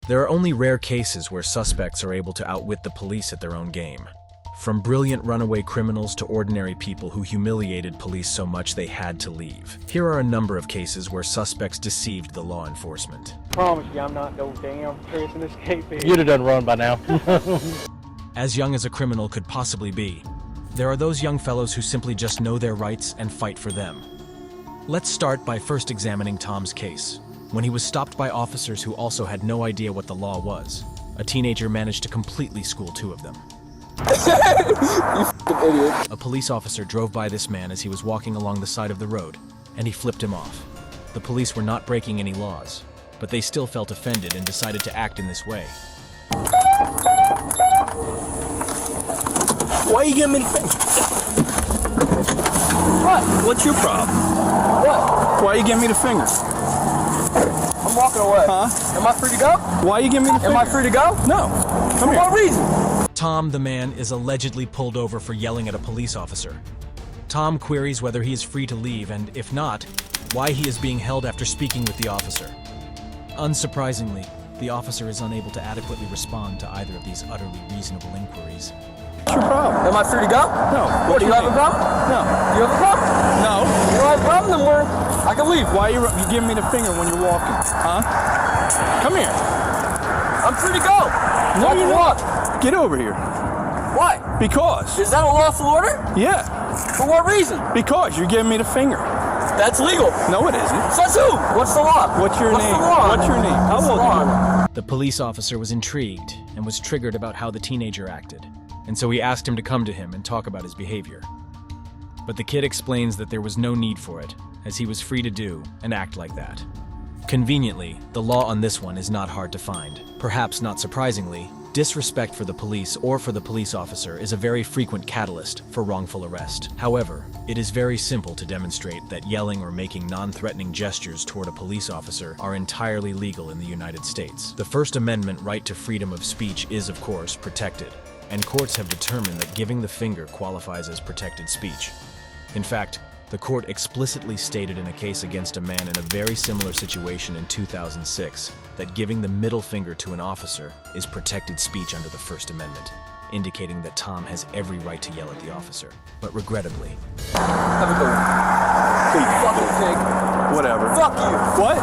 There are only rare cases where suspects are able to outwit the police at their own game. From brilliant runaway criminals to ordinary people who humiliated police so much they had to leave. Here are a number of cases where suspects deceived the law enforcement. Promise you I'm not no damn prison escape here. You'd have done run by now. As young as a criminal could possibly be, there are those young fellows who simply just know their rights and fight for them. Let's start by first examining Tom's case. When he was stopped by officers who also had no idea what the law was, a teenager managed to completely school two of them. You f***ing idiot. A police officer drove by this man as he was walking along the side of the road, and he flipped him off. The police were not breaking any laws, but they still felt offended and decided to act in this way. Why you giving me the finger? What? What's your problem? What? Why you giving me the finger? I'm walking away. Huh? Am I free to go? Why you giving me the finger? Am I free to go? No. Come For here. what reason? Tom, the man, is allegedly pulled over for yelling at a police officer. Tom queries whether he is free to leave, and if not, why he is being held after speaking with the officer. Unsurprisingly, the officer is unable to adequately respond to either of these utterly reasonable inquiries. What's your problem? Am I free to go? No. What, do you have a problem? No. You have a problem? No. You don't have a problem, then I can leave. Why you giving me the finger when you're walking? Huh? Come here. I'm free to go. No, Walk you're the not. walk. Get over here. Why? Because. Is that a lawful order? Yeah. For what reason? Because you're giving me the finger. That's legal. No, it isn't. Says who? What's the law? What's your What's name? The law? What's your name? How What's the old are you? law? The police officer was intrigued and was triggered about how the teenager acted, and so he asked him to come to him and talk about his behavior. But the kid explains that there was no need for it, as he was free to do and act like that. Conveniently, the law on this one is not hard to find. Perhaps not surprisingly, disrespect for the police or for the police officer is a very frequent catalyst for wrongful arrest. However, it is very simple to demonstrate that yelling or making non-threatening gestures toward a police officer are entirely legal in the United States. The First Amendment right to freedom of speech is, of course, protected, and courts have determined that giving the finger qualifies as protected speech. In fact, the court explicitly stated in a case against a man in a very similar situation in 2006 that giving the middle finger to an officer is protected speech under the First Amendment, indicating that Tom has every right to yell at the officer. But regrettably, Have a good one. You fucking pig. Whatever. Fuck you. What?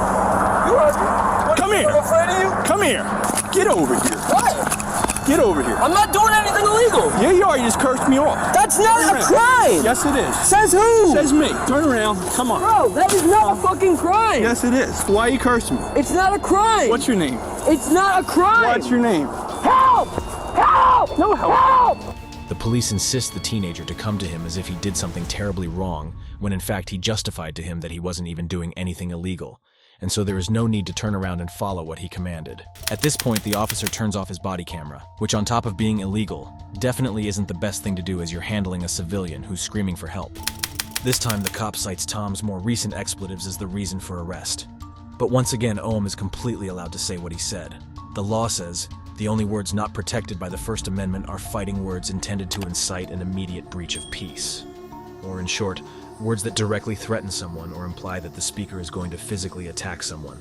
You are. Come here. I'm afraid of you. Come here. Get over here. What? Get over here. I'm not doing anything illegal. Yeah, you are. You just cursed me off. That's not Turn a around. crime. Yes, it is. Says who? Says me. Turn around. Come on. Bro, that is not a fucking crime. Yes, it is. Why you cursing me? It's not a crime. What's your name? It's not a crime. What's your name? Help! Help! No help. Help! the police insist the teenager to come to him as if he did something terribly wrong, when in fact he justified to him that he wasn't even doing anything illegal, and so there is no need to turn around and follow what he commanded. At this point, the officer turns off his body camera, which on top of being illegal, definitely isn't the best thing to do as you're handling a civilian who's screaming for help. This time, the cop cites Tom's more recent expletives as the reason for arrest. But once again, Ohm is completely allowed to say what he said. The law says the only words not protected by the First Amendment are fighting words intended to incite an immediate breach of peace. Or in short, words that directly threaten someone or imply that the speaker is going to physically attack someone.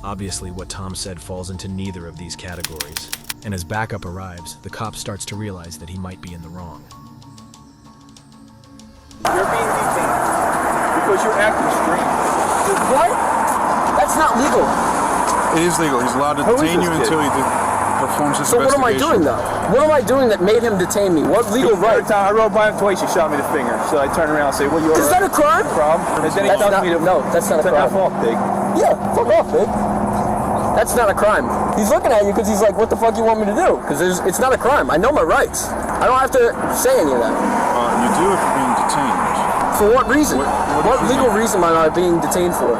Obviously, what Tom said falls into neither of these categories, and as backup arrives, the cop starts to realize that he might be in the wrong. You're being detained because you're acting strange. What? That's not legal. It is legal. He's allowed to Who is detain this you kid? until he performs his So what am I investigation. doing though? What am I doing that made him detain me? What legal right? Every time I rode by him twice, he shot me the finger. So I turned around and said, "Well, you're Is that a crime? problem?" And then he That's tells not, me to no, that's not a F crime. off, pig. Yeah, fuck off, dude. That's not a crime. He's looking at you because he's like, what the fuck you want me to do? Because it's not a crime. I know my rights. I don't have to say any of that. You do if you're being detained. For what reason? What What legal reason am I being detained for?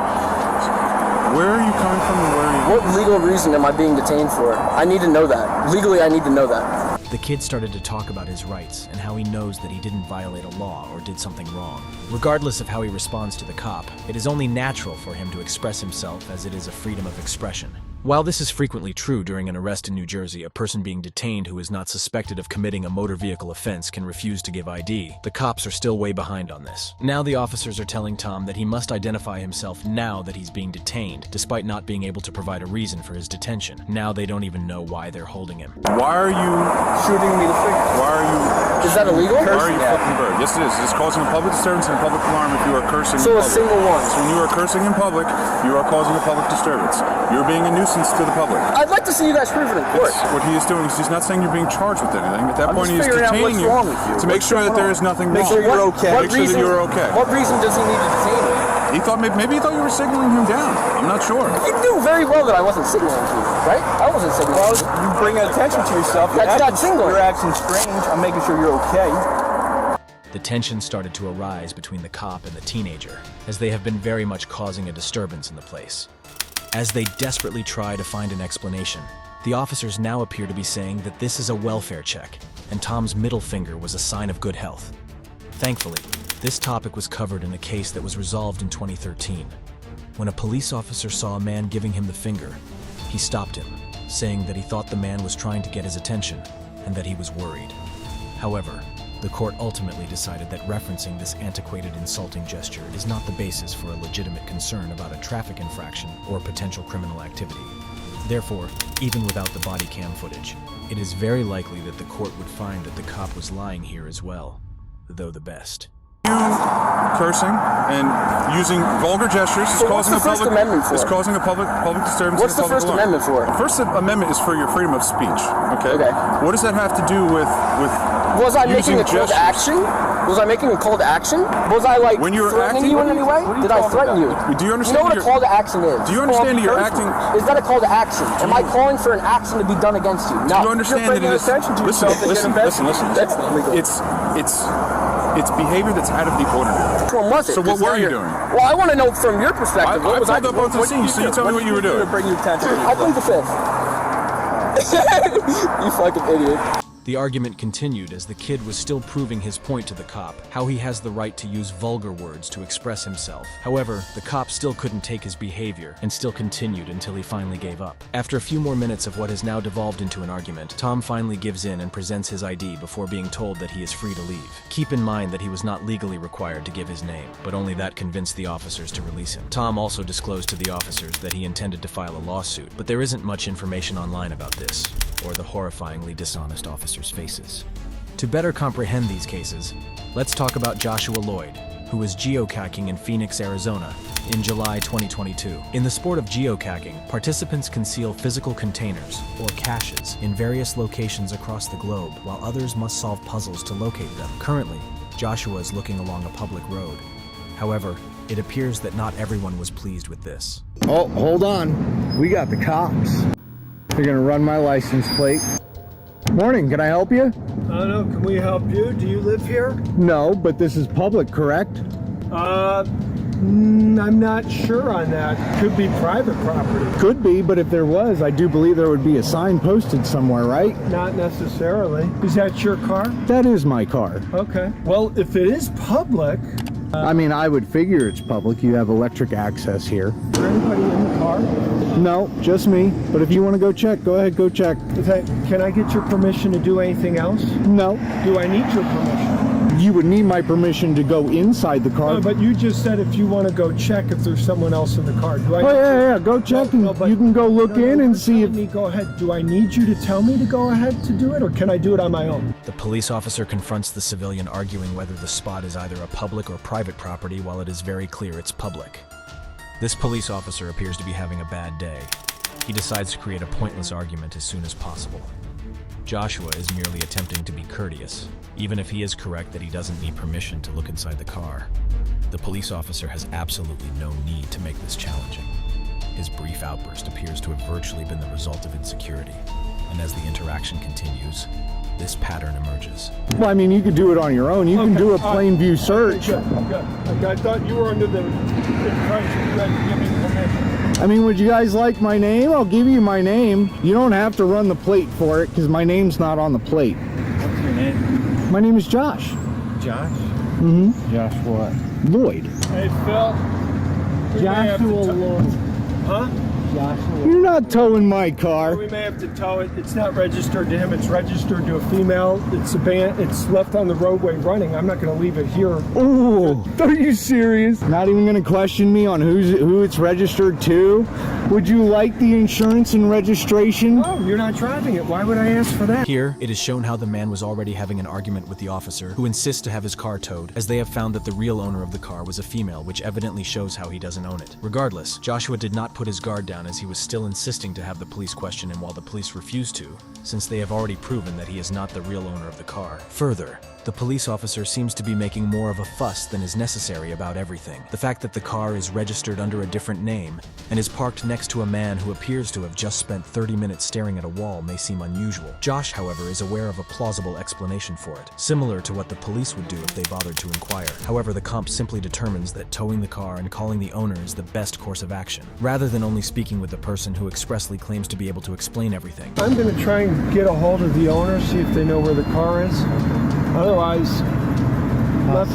Where are you coming from and where are you What legal reason am I being detained for? I need to know that. Legally, I need to know that. The kid started to talk about his rights and how he knows that he didn't violate a law or did something wrong. Regardless of how he responds to the cop, it is only natural for him to express himself as it is a freedom of expression. While this is frequently true during an arrest in New Jersey, a person being detained who is not suspected of committing a motor vehicle offense can refuse to give ID. The cops are still way behind on this. Now the officers are telling Tom that he must identify himself now that he's being detained, despite not being able to provide a reason for his detention. Now they don't even know why they're holding him. Why are you Shooting me the finger. Why are you? Is that illegal? Why are you flipping the bird? Yes, it is. It's causing a public disturbance and a public alarm if you are cursing. So in a public. single one. So when you are cursing in public, you are causing a public disturbance. You're being a nuisance to the public. I'd like to see you guys prove it in court. What he is doing is he's not saying you're being charged with anything. At that I'm point, just he is figuring out detaining what's wrong with you. to make sure that there is nothing wrong. Make sure you're okay. Make sure that you're okay. What reason does he need to detain me? He thought maybe he thought you were signaling him down. I'm not sure. You knew very well that I wasn't signaling to you, right? I wasn't signaling Well, to you. you bring attention to yourself. That's not signaling. You're acting strange. I'm making sure you're okay. The tension started to arise between the cop and the teenager, as they have been very much causing a disturbance in the place. As they desperately try to find an explanation, the officers now appear to be saying that this is a welfare check, and Tom's middle finger was a sign of good health. Thankfully, this topic was covered in a case that was resolved in 2013. When a police officer saw a man giving him the finger, he stopped him, saying that he thought the man was trying to get his attention and that he was worried. However, the court ultimately decided that referencing this antiquated, insulting gesture is not the basis for a legitimate concern about a traffic infraction or potential criminal activity. Therefore, even without the body cam footage, it is very likely that the court would find that the cop was lying here as well, though the best. Cursing and using vulgar gestures is So what's causing the First Amendment for? is causing a public disturbance. What's and a the First public alarm. Amendment for? The First Amendment is for your freedom of speech. Okay. Okay. What does that have to do with Was I using making a call to gestures? action? Was I making a call to action? Was I like When you were threatening acting- you in any way? what are you Did I talking threaten you? about? Do you You understand? know what a your- call to action is? Do you It's understand that you're called acting? encouragement. Is that a call to action? Am I calling for an action to be done against you? No. Do you understand that it bringing is? attention to Listen, yourself and listen, get listen, listen. That's illegal. It's behavior that's out of the ordinary. Which one was it? So what 'Cause were now you you're- doing? Well, I want to know from your perspective. I What was I pulled up onto the scene, so you tell me what you were To doing. bring you attention to I yourself. plead the fifth. You fucking idiot. The argument continued as the kid was still proving his point to the cop, how he has the right to use vulgar words to express himself. However, the cop still couldn't take his behavior and still continued until he finally gave up. After a few more minutes of what has now devolved into an argument, Tom finally gives in and presents his ID before being told that he is free to leave. Keep in mind that he was not legally required to give his name, but only that convinced the officers to release him. Tom also disclosed to the officers that he intended to file a lawsuit, but there isn't much information online about this, or the horrifyingly dishonest officers' faces. To better comprehend these cases, let's talk about Joshua Lloyd, who was geocaching in Phoenix, Arizona, in July 2022. In the sport of geocaching, participants conceal physical containers, or caches, in various locations across the globe, while others must solve puzzles to locate them. Currently, Joshua is looking along a public road. However, it appears that not everyone was pleased with this. Oh, hold on. We got the cops. They're gonna run my license plate. Morning, can I help you? I don't know, can we help you? Do you live here? No, but this is public, correct? I'm not sure on that. Could be private property. Could be, but if there was, I do believe there would be a sign posted somewhere, right? Not necessarily. Is that your car? That is my car. Okay. Well, if it is public, I mean, I would figure it's public. You have electric access here. is there anybody in the car? No, just me. But if you want to go check, go ahead, go check. Can I get your permission to do anything else? No, Do I need your permission? you would need my permission to go inside the car. No, but you just said if you want to go check if there's someone else in the car. Do I? Oh, yeah, go check and No, but- you can go look No, in you're and see if... telling me go ahead. Do I need you to tell me to go ahead to do it, or can I do it on my own? The police officer confronts the civilian, arguing whether the spot is either a public or private property, while it is very clear it's public. This police officer appears to be having a bad day. He decides to create a pointless argument as soon as possible. Joshua is merely attempting to be courteous, even if he is correct that he doesn't need permission to look inside the car. The police officer has absolutely no need to make this challenging. His brief outburst appears to have virtually been the result of insecurity, and as the interaction continues, this pattern emerges. Well, I mean, you could do it on your own. You can Okay, do a all right. plain view search. Good. Okay, I thought you were under the impression you had to give me permission. I mean, would you guys like my name? I'll give you my name. You don't have to run the plate for it because my name's not on the plate. What's your name? My name is Josh. Josh. Mm-hmm. Josh what? Lloyd. Hey, Phil. We may have to Joshua Lloyd. Huh? Josh. You're not towing my car. We may have to tow it. It's not registered to him. It's registered to a female. It's it's left on the roadway running. I'm not going to leave it here. Oh, are you serious? Not even going to question me on who it's registered to? Would you like the insurance and registration? No, you're not driving it. Why would I ask for that? Here, it is shown how the man was already having an argument with the officer, who insists to have his car towed, as they have found that the real owner of the car was a female, which evidently shows how he doesn't own it. Regardless, Joshua did not put his guard down, as he was still insisting to have the police question him while the police refused to, since they have already proven that he is not the real owner of the car. Further, the police officer seems to be making more of a fuss than is necessary about everything. The fact that the car is registered under a different name and is parked next to a man who appears to have just spent 30 minutes staring at a wall may seem unusual. Josh, however, is aware of a plausible explanation for it, similar to what the police would do if they bothered to inquire. However, the comp simply determines that towing the car and calling the owner is the best course of action, rather than only speaking with the person who expressly claims to be able to explain everything. I'm going to try and get a hold of the owner, see if they know where the car is. Otherwise,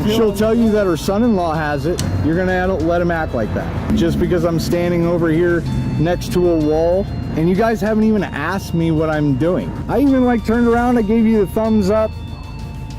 She'll tell you that her son-in-law has it. You're gonna let him act like that. Just because I'm standing over here next to a wall, and you guys haven't even asked me what I'm doing. I even turned around, I gave you the thumbs up.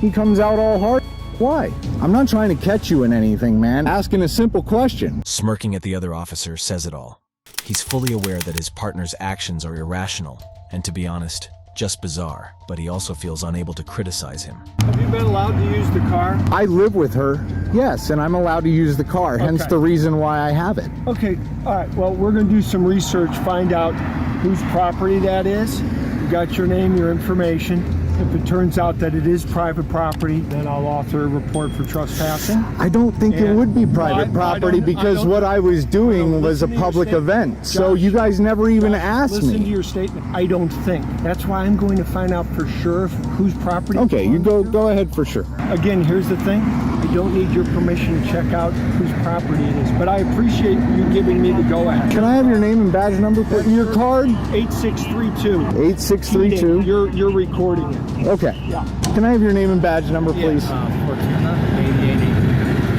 He comes out all hard. Why? I'm not trying to catch you in anything, man. Asking a simple question. Smirking at the other officer says it all. He's fully aware that his partner's actions are irrational, and to be honest, just bizarre, but he also feels unable to criticize him. Have you been allowed to use the car? I live with her, yes, and I'm allowed to use the car, hence the reason why I have it. Okay, all right, well, we're going to do some research, find out whose property that is. You got your name, your information. If it turns out that it is private property, then I'll author a report for trespassing. I don't think it would be private property because what I was doing was a public event. So you guys never even asked me. Listen to your statement. I don't think. That's why I'm going to find out for sure whose property. Okay, you go ahead for sure. Again, here's the thing. I don't need your permission to check out whose property it is, but I appreciate you giving me the go-ahead. Can I have your name and badge number? Your card? 8632. 8632. You're recording it. Okay. Yeah. Can I have your name and badge number, please? All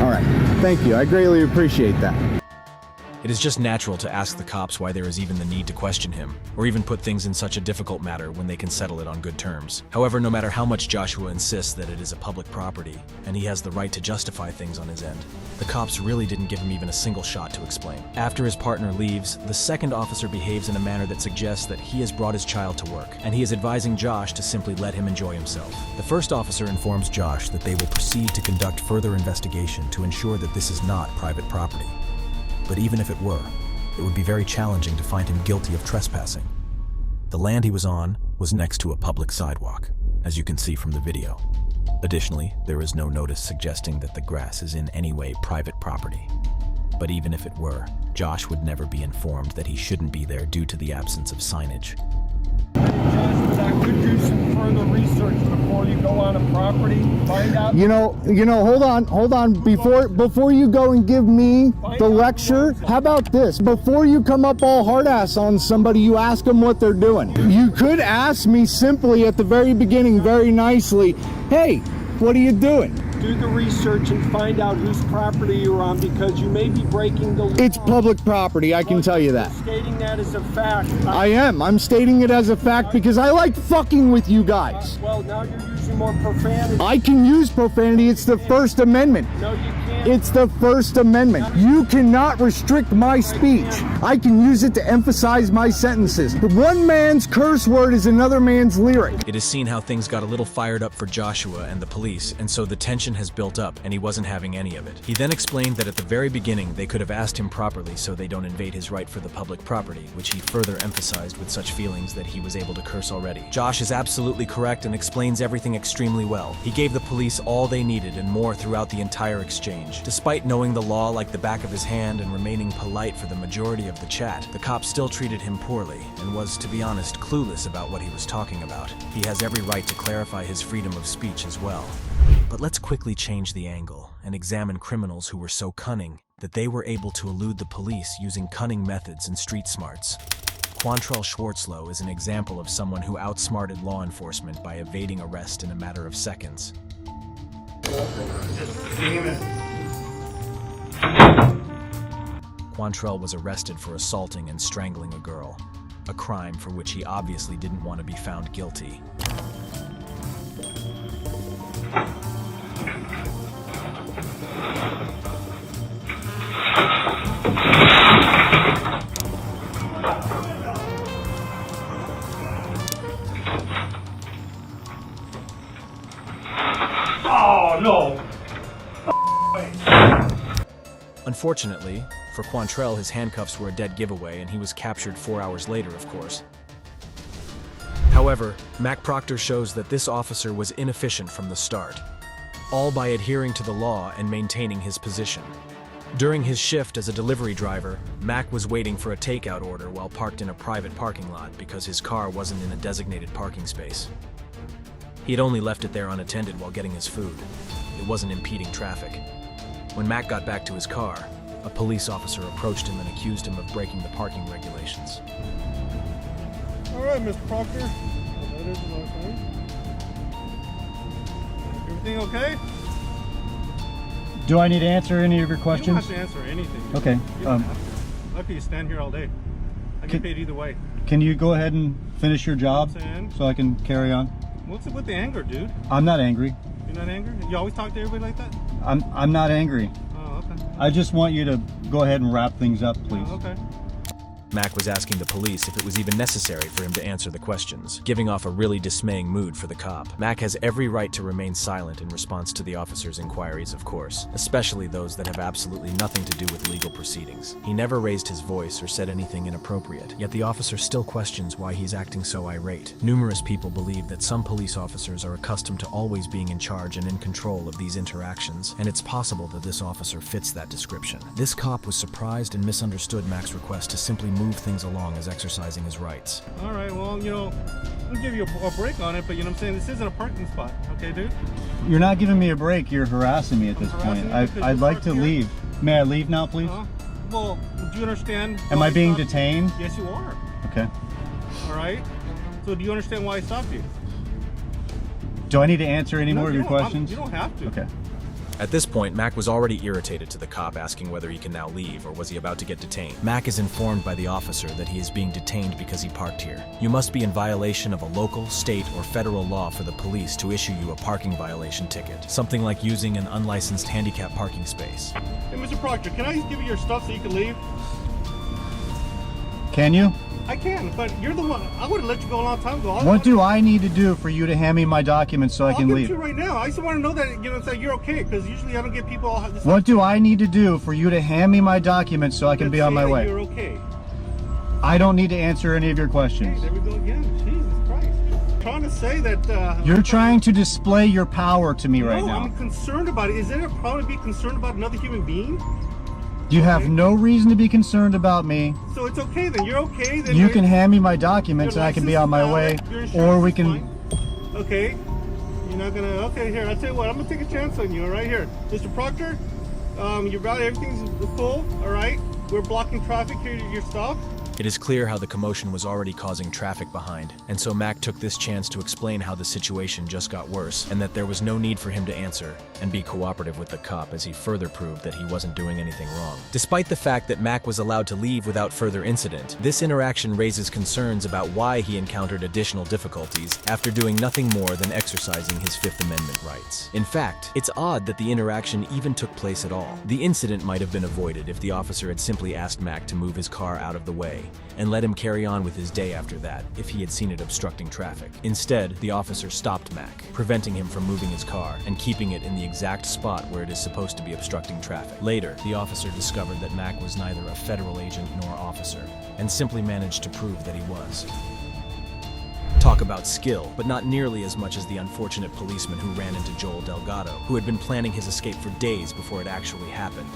right. Thank you. I greatly appreciate that. It is just natural to ask the cops why there is even the need to question him, or even put things in such a difficult matter when they can settle it on good terms. However, no matter how much Joshua insists that it is a public property, and he has the right to justify things on his end, the cops really didn't give him even a single shot to explain. After his partner leaves, the second officer behaves in a manner that suggests that he has brought his child to work, and he is advising Josh to simply let him enjoy himself. The first officer informs Josh that they will proceed to conduct further investigation to ensure that this is not private property. But even if it were, it would be very challenging to find him guilty of trespassing. The land he was on was next to a public sidewalk, as you can see from the video. Additionally, there is no notice suggesting that the grass is in any way private property. But even if it were, Josh would never be informed that he shouldn't be there due to the absence of signage. I could do some further research before you go on a property, find out. You know, hold on. Before you go and give me the lecture, how about this? Before you come up all hard ass on somebody, you ask them what they're doing. You could ask me simply at the very beginning, very nicely, hey, what are you doing? Do the research and find out whose property you're on, because you may be breaking the law. It's public property, I can tell you that. Stating that as a fact. I am. I'm stating it as a fact because I like fucking with you guys. Well, now you're using more profanity. I can use profanity. It's the First Amendment. No, you can't. It's the First Amendment. You cannot restrict my speech. I can use it to emphasize my sentences. One man's curse word is another man's lyric. It is seen how things got a little fired up for Joshua and the police, and so the tension has built up, and he wasn't having any of it. He then explained that at the very beginning they could have asked him properly so they don't invade his right for the public property, which he further emphasized with such feelings that he was able to curse already. Josh is absolutely correct and explains everything extremely well. He gave the police all they needed and more throughout the entire exchange. Despite knowing the law like the back of his hand and remaining polite for the majority of the chat, the cop still treated him poorly and was, to be honest, clueless about what he was talking about. He has every right to clarify his freedom of speech as well. But let's quickly change the angle and examine criminals who were so cunning that they were able to elude the police using cunning methods and street smarts. Quantrell Schwartzlow is an example of someone who outsmarted law enforcement by evading arrest in a matter of seconds. Quantrell was arrested for assaulting and strangling a girl, a crime for which he obviously didn't want to be found guilty. Oh, no! Unfortunately, for Quantrell, his handcuffs were a dead giveaway and he was captured 4 hours later, of course. However, Mac Proctor shows that this officer was inefficient from the start, all by adhering to the law and maintaining his position. During his shift as a delivery driver, Mac was waiting for a takeout order while parked in a private parking lot because his car wasn't in a designated parking space. He had only left it there unattended while getting his food. It wasn't impeding traffic. When Mac got back to his car, a police officer approached him and accused him of breaking the parking regulations. All right, Mr. Proctor. That is okay. Everything okay? Do I need to answer any of your You don't questions? have to answer anything. dude. Okay. You don't have to. Okay, you stand here all day. I get paid either way. Can you go ahead and finish your job Saying. so I can carry on? What's it with the anger, dude? I'm not angry. You're not angry? You always talk to everybody like that? I'm not angry. Oh, okay. I just want you to go ahead and wrap things up, please. Oh, okay. Mac was asking the police if it was even necessary for him to answer the questions, giving off a really dismaying mood for the cop. Mac has every right to remain silent in response to the officer's inquiries, of course, especially those that have absolutely nothing to do with legal proceedings. He never raised his voice or said anything inappropriate, yet the officer still questions why he's acting so irate. Numerous people believe that some police officers are accustomed to always being in charge and in control of these interactions, and it's possible that this officer fits that description. This cop was surprised and misunderstood Mac's request to simply move things along as exercising his rights. All right, well, you know, I'll give you a break on it, but you know what I'm saying? This isn't a parking spot, okay, dude? You're not giving me a break. You're harassing me at this point. harassing you because I'd you like parked to here? leave. May I leave now, please? Well, do you understand? Am why I being stopped- detained? Yes, you are. Okay. All right? So do you understand why I stopped you? Do I need to answer any No, more of you your don't- questions? You don't have to. Okay. At this point, Mac was already irritated to the cop, asking whether he can now leave or was he about to get detained. Mac is informed by the officer that he is being detained because he parked here. You must be in violation of a local, state, or federal law for the police to issue you a parking violation ticket, something like using an unlicensed handicap parking space. Hey, Mr. Proctor, can I give you your stuff so you can leave? Can you? I can, but you're the one. I would have let you go a long time ago. What do I need to do for you to hand me my documents so I can I'll leave? give it to you right now. I just want to know that you're okay, because usually I don't get people all this. What do I need to do for you to hand me my documents so I can be on my way? You're okay. I don't need to answer any of your Hey, questions. there we go again. Jesus Christ. I'm trying to say that. You're trying to display your power to me right No, now. I'm concerned about it. Is there a problem to be concerned about another human being? You have no reason to be concerned about me. So it's okay then. You're okay then. You can hand me my documents Your and I can be license on my is way, valid, your or insurance we is can. fine. Okay. You're not gonna. Okay, here. I'll tell you what. I'm gonna take a chance on you. Right here, Mr. Proctor. You got everything's cool. All right. We're blocking traffic here. Your stop. It is clear how the commotion was already causing traffic behind, and so Mac took this chance to explain how the situation just got worse and that there was no need for him to answer and be cooperative with the cop, as he further proved that he wasn't doing anything wrong. Despite the fact that Mac was allowed to leave without further incident, this interaction raises concerns about why he encountered additional difficulties after doing nothing more than exercising his Fifth Amendment rights. In fact, it's odd that the interaction even took place at all. The incident might have been avoided if the officer had simply asked Mac to move his car out of the way and let him carry on with his day after that if he had seen it obstructing traffic. Instead, the officer stopped Mac, preventing him from moving his car and keeping it in the exact spot where it is supposed to be obstructing traffic. Later, the officer discovered that Mac was neither a federal agent nor officer, and simply managed to prove that he was. Talk about skill, but not nearly as much as the unfortunate policeman who ran into Joel Delgado, who had been planning his escape for days before it actually happened.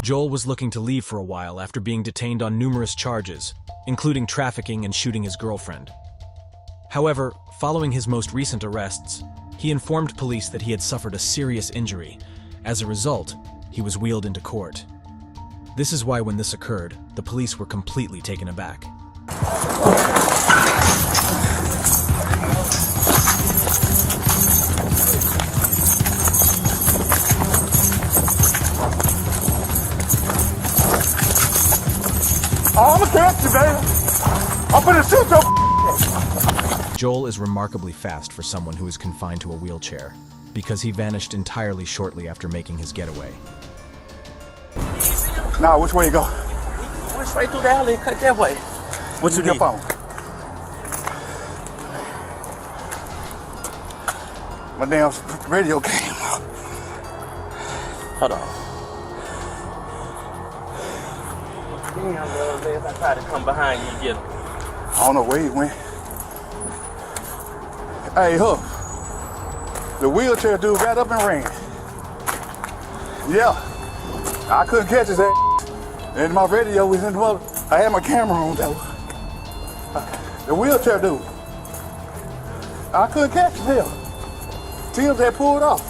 Joel was looking to leave for a while after being detained on numerous charges, including trafficking and shooting his girlfriend. However, following his most recent arrests, he informed police that he had suffered a serious injury. As a result, he was wheeled into court. This is why when this occurred, the police were completely taken aback. I'm gonna catch you, baby. I'm gonna shoot your. Joel is remarkably fast for someone who is confined to a wheelchair, because he vanished entirely shortly after making his getaway. Nah, which way you go? Went straight through the alley and cut that way. What's your phone? My damn radio came out. Hold on. Damn, I tried to come behind you and get him. I don't know where he went. Hey, Hook. The wheelchair dude got up and ran. Yeah. I couldn't catch his ass. And my radio was in the mother. I had my camera on though. The wheelchair dude. I couldn't catch him. Tim had pulled off.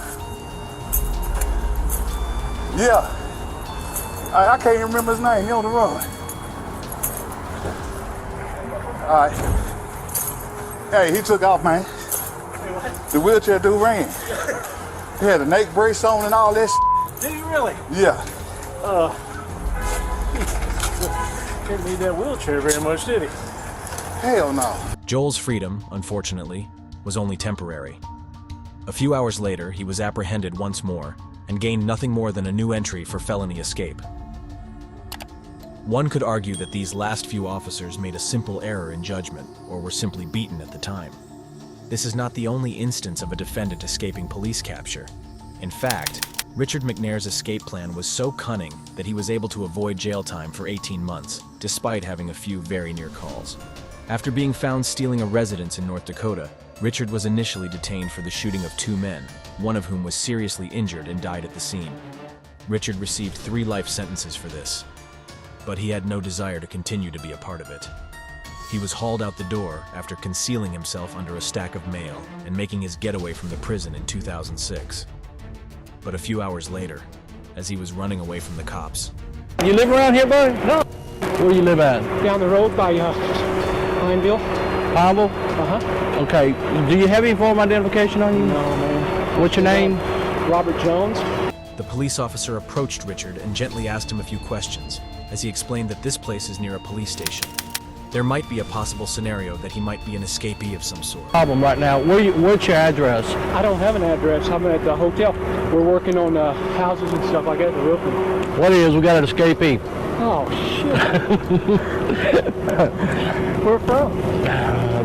Yeah. I can't even remember his name. He on the run. All right. Hey, he took off, man. The wheelchair dude ran. He had a neck brace on and all that shit. Did he really? Yeah. Didn't need that wheelchair very much, did he? Hell no. Joel's freedom, unfortunately, was only temporary. A few hours later, he was apprehended once more and gained nothing more than a new entry for felony escape. One could argue that these last few officers made a simple error in judgment, or were simply beaten at the time. This is not the only instance of a defendant escaping police capture. In fact, Richard McNair's escape plan was so cunning that he was able to avoid jail time for 18 months, despite having a few very near calls. After being found stealing a residence in North Dakota, Richard was initially detained for the shooting of 2 men, one of whom was seriously injured and died at the scene. Richard received 3 life sentences for this, but he had no desire to continue to be a part of it. He was hauled out the door after concealing himself under a stack of mail and making his getaway from the prison in 2006. But a few hours later, as he was running away from the cops. You live around here, buddy? No. Where you live at? Down the road by Pineville. Pineville? Uh-huh. Okay. Do you have any form of identification on you? No, man. What's your name? Robert Jones. The police officer approached Richard and gently asked him a few questions, as he explained that this place is near a police station. There might be a possible scenario that he might be an escapee of some sort. Problem right now. What's your address? I don't have an address. I'm at the hotel. We're working on houses and stuff like that, the roofing. What is? We got an escapee. Oh, shit. Where from?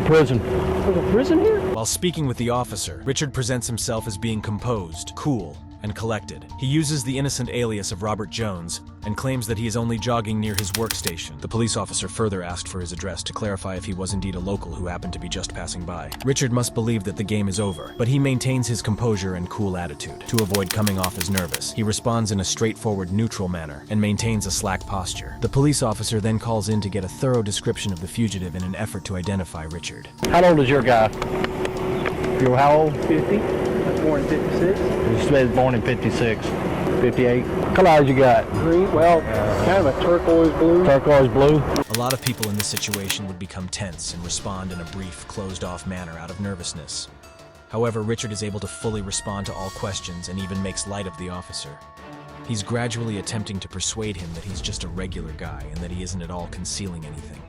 Prison. There's a prison here? While speaking with the officer, Richard presents himself as being composed, cool, and collected. He uses the innocent alias of Robert Jones and claims that he is only jogging near his workstation. The police officer further asked for his address to clarify if he was indeed a local who happened to be just passing by. Richard must believe that the game is over, but he maintains his composure and cool attitude. To avoid coming off as nervous, he responds in a straightforward, neutral manner and maintains a slack posture. The police officer then calls in to get a thorough description of the fugitive in an effort to identify Richard. How old is your guy? You're how old? 50. I was born in 56. You said born in 56. 58. What color you got? Green. Well, kind of a turquoise blue. Turquoise blue. A lot of people in this situation would become tense and respond in a brief, closed-off manner out of nervousness. However, Richard is able to fully respond to all questions and even makes light of the officer. He's gradually attempting to persuade him that he's just a regular guy and that he isn't at all concealing anything.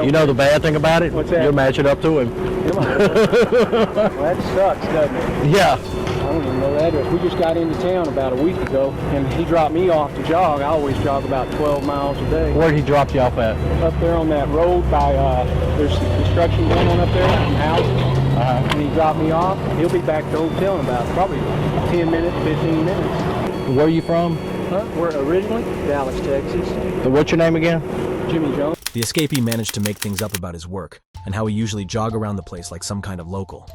You know the bad thing about it? What's that? You're matching up to him. Well, that sucks, doesn't it? Yeah. I don't even know the address. We just got into town about a week ago, and he dropped me off to jog. I always jog about 12 miles a day. Where did he drop you off at? Up there on that road by, there's some construction going on up there, some houses. And he dropped me off. He'll be back at the hotel in about probably 10 minutes, 15 minutes. Where are you from? We're originally Dallas, Texas. What's your name again? Jimmy Jones. The escapee managed to make things up about his work and how he usually jogged around the place like some kind of local.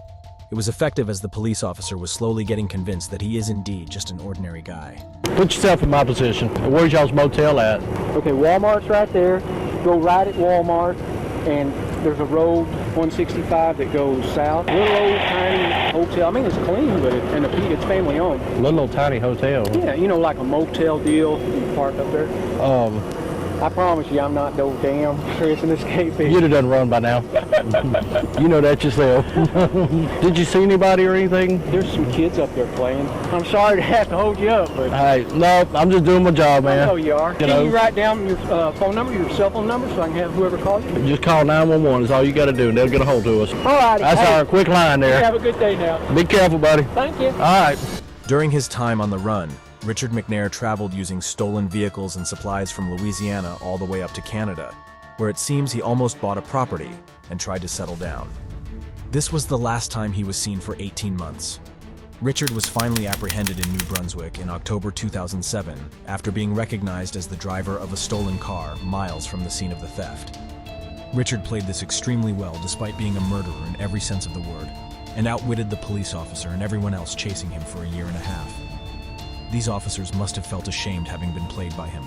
It was effective as the police officer was slowly getting convinced that he is indeed just an ordinary guy. Put yourself in my position. Where's y'all's motel at? Okay, Walmart's right there. Go right at Walmart, and there's a road, 165, that goes south. Little old tiny hotel. I mean, it's clean, but it's family owned. Little old tiny hotel. Yeah, you know, like a motel deal. You park up there. I promise you I'm not no damn Chris and escape it. You'd have done run by now. You know that yourself. Did you see anybody or anything? There's some kids up there playing. I'm sorry to have to hold you up, but Hey, no, I'm just doing my job, man. I know you are. Can know? you write down your phone number, your cell phone number, so I can have whoever call you? Just call 911 is all you got to do, and they'll get a hold of us. All right. That's our quick line there. Have a good day now. Be careful, buddy. Thank you. All right. During his time on the run, Richard McNair traveled using stolen vehicles and supplies from Louisiana all the way up to Canada, where it seems he almost bought a property and tried to settle down. This was the last time he was seen for 18 months. Richard was finally apprehended in New Brunswick in October 2007 after being recognized as the driver of a stolen car miles from the scene of the theft. Richard played this extremely well despite being a murderer in every sense of the word, and outwitted the police officer and everyone else chasing him for a year and a half. These officers must have felt ashamed having been played by him.